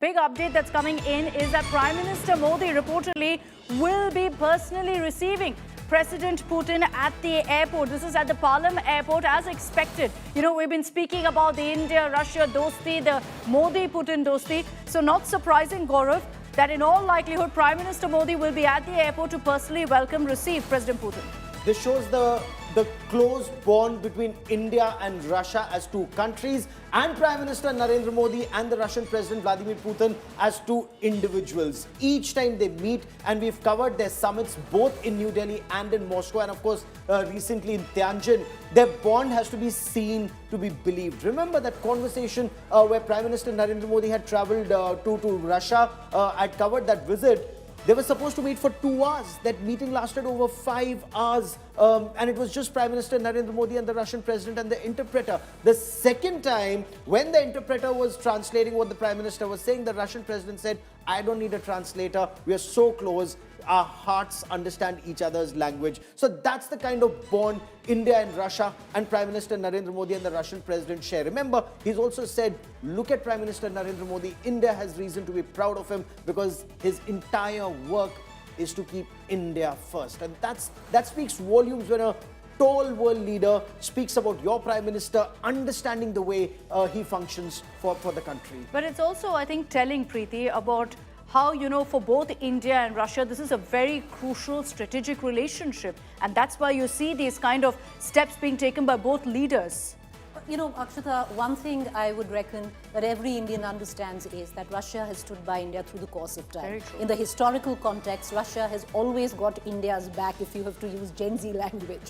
Big update that's coming in is that Prime Minister Modi reportedly will be personally receiving President Putin at the airport. This is at the Palam airport as expected. You know, we've been speaking about the India-Russia dosti, the Modi-Putin dosti. So not surprising, Gaurav, that in all likelihood, Prime Minister Modi will be at the airport to personally receive President Putin. This shows the close bond between India and Russia as two countries, and Prime Minister Narendra Modi and the Russian President Vladimir Putin as two individuals. Each time they meet, and we've covered their summits both in New Delhi and in Moscow, and of course recently in Tianjin. Their bond has to be seen to be believed. Remember that conversation where Prime Minister Narendra Modi had travelled to Russia. I'd covered that visit. They were supposed to meet for 2 hours. That meeting lasted over 5 hours. And it was just Prime Minister Narendra Modi and the Russian President and the interpreter. The second time, when the interpreter was translating what the Prime Minister was saying, the Russian President said, I don't need a translator. We are so close. Our hearts understand each other's language. So that's the kind of bond India and Russia and Prime Minister Narendra Modi and the Russian President share. Remember, he's also said, look at Prime Minister Narendra Modi. India has reason to be proud of him because his entire work is to keep India first. And that speaks volumes when a tall world leader speaks about your Prime Minister understanding the way he functions for the country. But it's also, I think, telling, Preeti, about how, you know, for both India and Russia, this is a very crucial strategic relationship. And that's why you see these kind of steps being taken by both leaders. You know, Akshata, one thing I would reckon that every Indian understands is that Russia has stood by India through the course of time. Very true. In the historical context, Russia has always got India's back, if you have to use Gen Z language,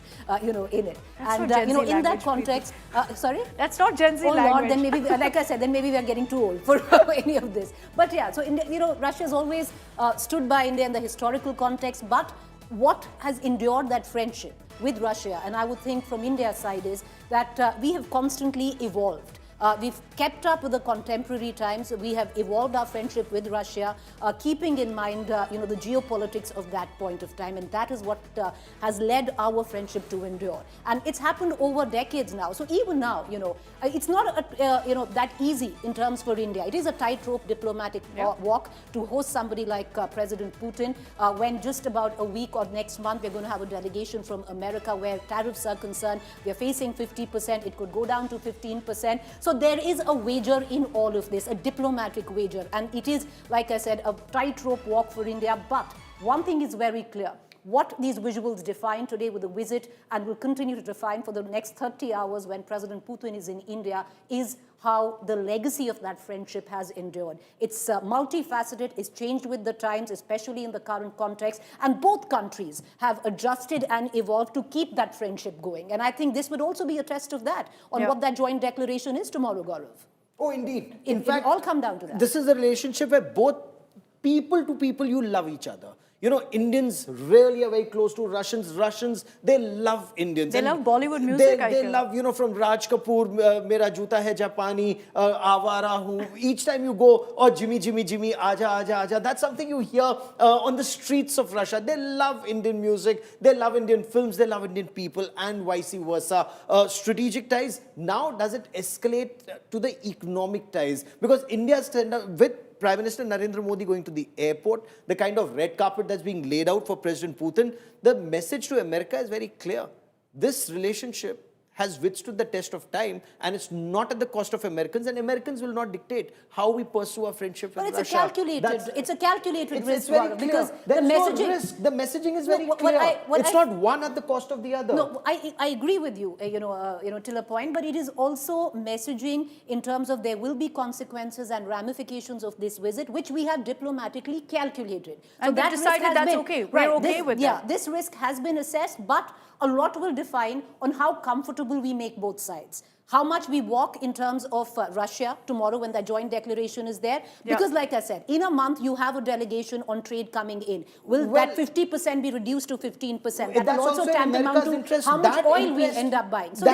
you know, in it. That's and, not Gen you know, Z in that language, context, sorry? That's not Gen Z oh language. Lord, then maybe, like I said, then maybe we are getting too old for any of this. But yeah, so, India, you know, Russia has always stood by India in the historical context, but what has endured that friendship with Russia, and I would think from India's side, is that we have constantly evolved. We've kept up with the contemporary times. We have evolved our friendship with Russia, keeping in mind, you know, the geopolitics of that point of time, and that is what has led our friendship to endure. And it's happened over decades now. So even now, you know, it's not you know, that easy in terms for India. It is a tightrope diplomatic walk to host somebody like President Putin, when just about a week or next month we're going to have a delegation from America where tariffs are concerned. We're facing 50%. It could go down to 15%. So there is a wager in all of this, a diplomatic wager, and it is, like I said, a tightrope walk for India. But one thing is very clear. What these visuals define today with the visit and will continue to define for the next 30 hours when President Putin is in India is how the legacy of that friendship has endured. It's multifaceted, it's changed with the times, especially in the current context, and both countries have adjusted and evolved to keep that friendship going. And I think this would also be a test of that, on what that joint declaration is tomorrow, Gaurav. Oh, indeed. In fact, it all come down to that. This is a relationship where both people to people, you love each other. You know, Indians really are very close to Russians. Russians, they love Indians. They love Bollywood music, They love, you know, from Raj Kapoor, Mera Juta Hai Japani, Avara Hu. Each time you go, oh, Jimmy, Jimmy, Jimmy, Aja, Aja, Aja. That's something you hear on the streets of Russia. They love Indian music. They love Indian films. They love Indian people, and vice versa. Strategic ties. Now, does it escalate to the economic ties? Because India stand up with Prime Minister Narendra Modi going to the airport, the kind of red carpet that's being laid out for President Putin, the message to America is very clear. This relationship has withstood the test of time, and it's not at the cost of Americans, and Americans will not dictate how we pursue our friendship with Russia. It's a calculated risk, it's very clear. Because there's the messaging, no risk. The messaging is very clear. It's not one at the cost of the other. No, I agree with you, you know, till a point, but it is also messaging in terms of there will be consequences and ramifications of this visit, which we have diplomatically calculated. So and that decided that's okay. We're okay with that. Yeah, this risk has been assessed, but a lot will define on how comfortable we make both sides. How much we walk in terms of Russia tomorrow when the joint declaration is there. Because like I said, in a month you have a delegation on trade coming in. Will that 50% be reduced to 15%? That will also tantamount to how much oil we end up buying. So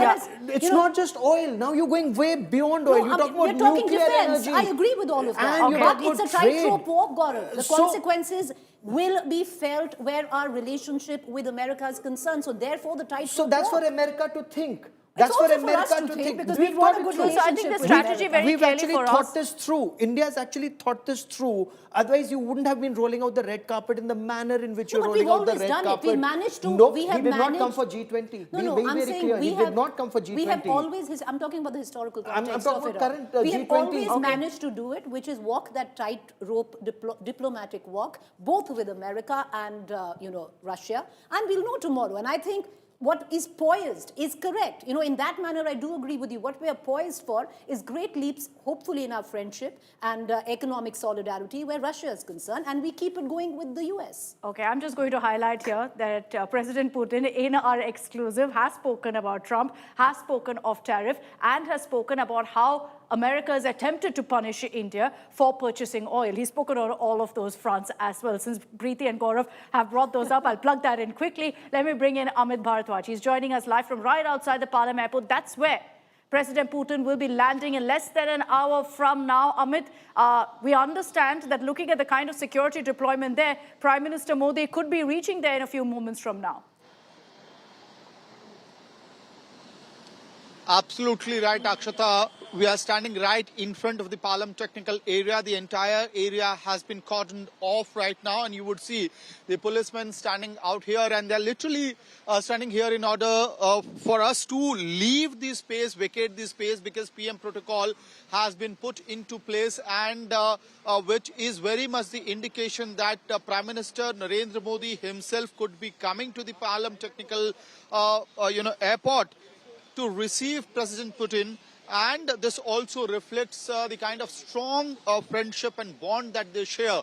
it's not just oil. Now you're going way beyond oil. You're talking about nuclear defense. energy. I agree with all of that. But it's a tightrope walk, Gaurav. The consequences will be felt where our relationship with America is concerned. So therefore the tightrope So that's walk. for America to think. That's for also for us America to to think, think. because We've we want a thought it good through. So I think the relationship with strategy America. very We've clearly actually for thought us. this through. India's actually thought this through. Otherwise, you wouldn't have been rolling out the red carpet in the manner in which No, you're but we've rolling out the always red done it. carpet. We managed to. No, we have he did not come managed- for G20. No, Be no, very, I'm very saying clear. we He have, did not come for G20. We have always, I'm talking about the historical I'm context talking of it about all. current, We have G20. always Okay. managed to do it, which is walk that tightrope diplomatic walk, both with America and, Russia. And we'll know tomorrow. And I think what is poised is correct. In that manner, I do agree with you. What we are poised for is great leaps, hopefully in our friendship and economic solidarity where Russia is concerned, and we keep it going with the US. Okay, I'm just going to highlight here that President Putin, in our exclusive, has spoken about Trump, has spoken of tariff, and has spoken about how America has attempted to punish India for purchasing oil. He's spoken on all of those fronts as well. Since Preeti and Gaurav have brought those up, I'll plug that in quickly. Let me bring in Amit Bhardwaj. He's joining us live from right outside the Palam airport. That's where President Putin will be landing in less than an hour from now. Amit, we understand that looking at the kind of security deployment there, Prime Minister Modi could be reaching there in a few moments from now. Absolutely right, Akshata. We are standing right in front of the Palam technical area. The entire area has been cordoned off right now, and you would see the policemen standing out here, and they're literally standing here in order for us to leave the space, vacate the space, because PM protocol has been put into place, and which is very much the indication that Prime Minister Narendra Modi himself could be coming to the Palam technical airport to receive President Putin. And this also reflects the kind of strong friendship and bond that they share.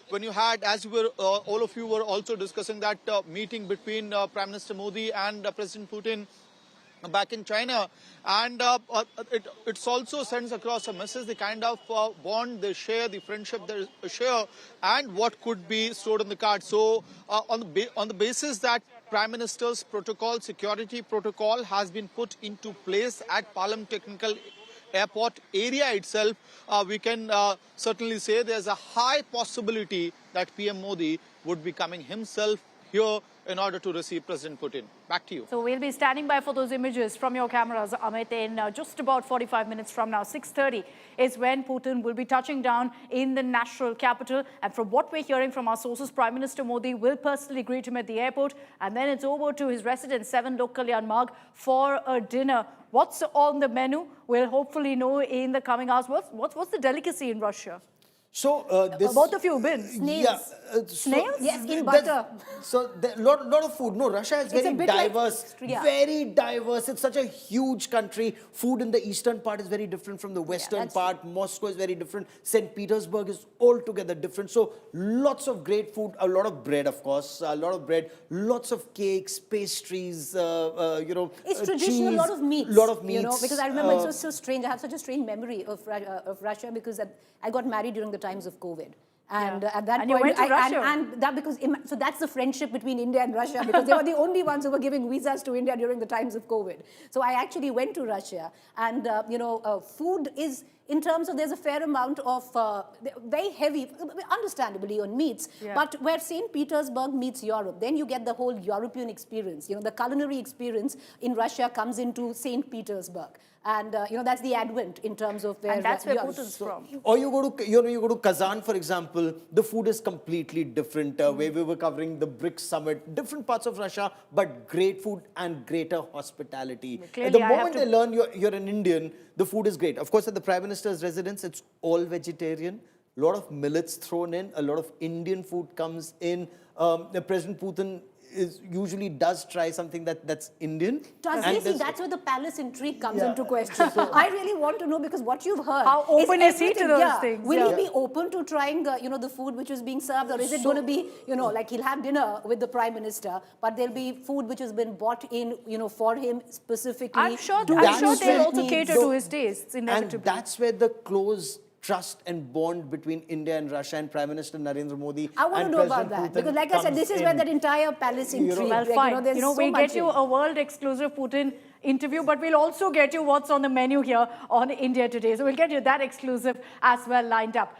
When you had, as you were, all of you were also discussing that meeting between Prime Minister Modi and President Putin back in China, and it also sends across a message, the kind of bond they share, the friendship they share, and what could be stored on the card. So on the basis that Prime Minister's protocol, security protocol, has been put into place at Palam Technical Airport area itself, we can certainly say there's a high possibility that PM Modi would be coming himself here in order to receive President Putin. Back to you. So we'll be standing by for those images from your cameras, Amit, in just about 45 minutes from now. 6:30 is when Putin will be touching down in the national capital. And from what we're hearing from our sources, Prime Minister Modi will personally greet him at the airport. And then it's over to his residence, 7 Lok Kalyan Marg, for a dinner. What's on the menu? We'll hopefully know in the coming hours. What's the delicacy in Russia? So Both of you have been. Snails. Yeah, Snails? Yes, in butter. So lot of food. No, Russia is It's a very bit like- diverse. yeah. Very diverse. It's such a huge country. Food in the eastern part is very different from the western that's part. Moscow is very different. St. Petersburg is altogether different. So lots of great food. A lot of bread, of course. A lot of bread. Lots of cakes, pastries. It's traditional, cheese, a lot of meats. Lot of meats. Because I remember it was so strange. I have such a strange memory of Russia because I got married during the times of COVID. And at that And you point, went to Russia. and that so that's the friendship between India and Russia, because they were the only ones who were giving visas to India during the times of COVID. So I actually went to Russia, and food is, in terms of, there's a fair amount of very heavy, understandably, on meats. Yeah. But where St. Petersburg meets Europe, then you get the whole European experience. The culinary experience in Russia comes into St. Petersburg. And, that's the advent in terms of where... And that's where Europe- Putin's from. Or you go to Kazan, for example, the food is completely different. Where we were covering the BRICS summit, different parts of Russia, but great food and greater hospitality. At Clearly, the I have moment to- they learn you're an Indian, the food is great. Of course, at the Prime Minister's residence, it's all vegetarian. A lot of millets thrown in, a lot of Indian food comes in. President Putin usually does try something that's Indian. Does And he? See, there's- that's where the palace intrigue comes into question. I really want to know, because what you've heard... How open is he to everything- those things? Will Yeah. he be open to trying, the food which is being served? Or is it going to be, like he'll have dinner with the Prime Minister, but there'll be food which has been bought in, for him specifically? I'm sure to That's they'll where- also needs. cater to his tastes, And inevitably. that's where the close trust and bond between India and Russia and Prime Minister Narendra Modi I want and to know about President that, Putin because like I said, this comes is where in. that entire palace intrigue... Well, like, fine. there's so We'll much get you in. a world exclusive Putin interview, but we'll also get you what's on the menu here on India Today. So we'll get you that exclusive as well lined up.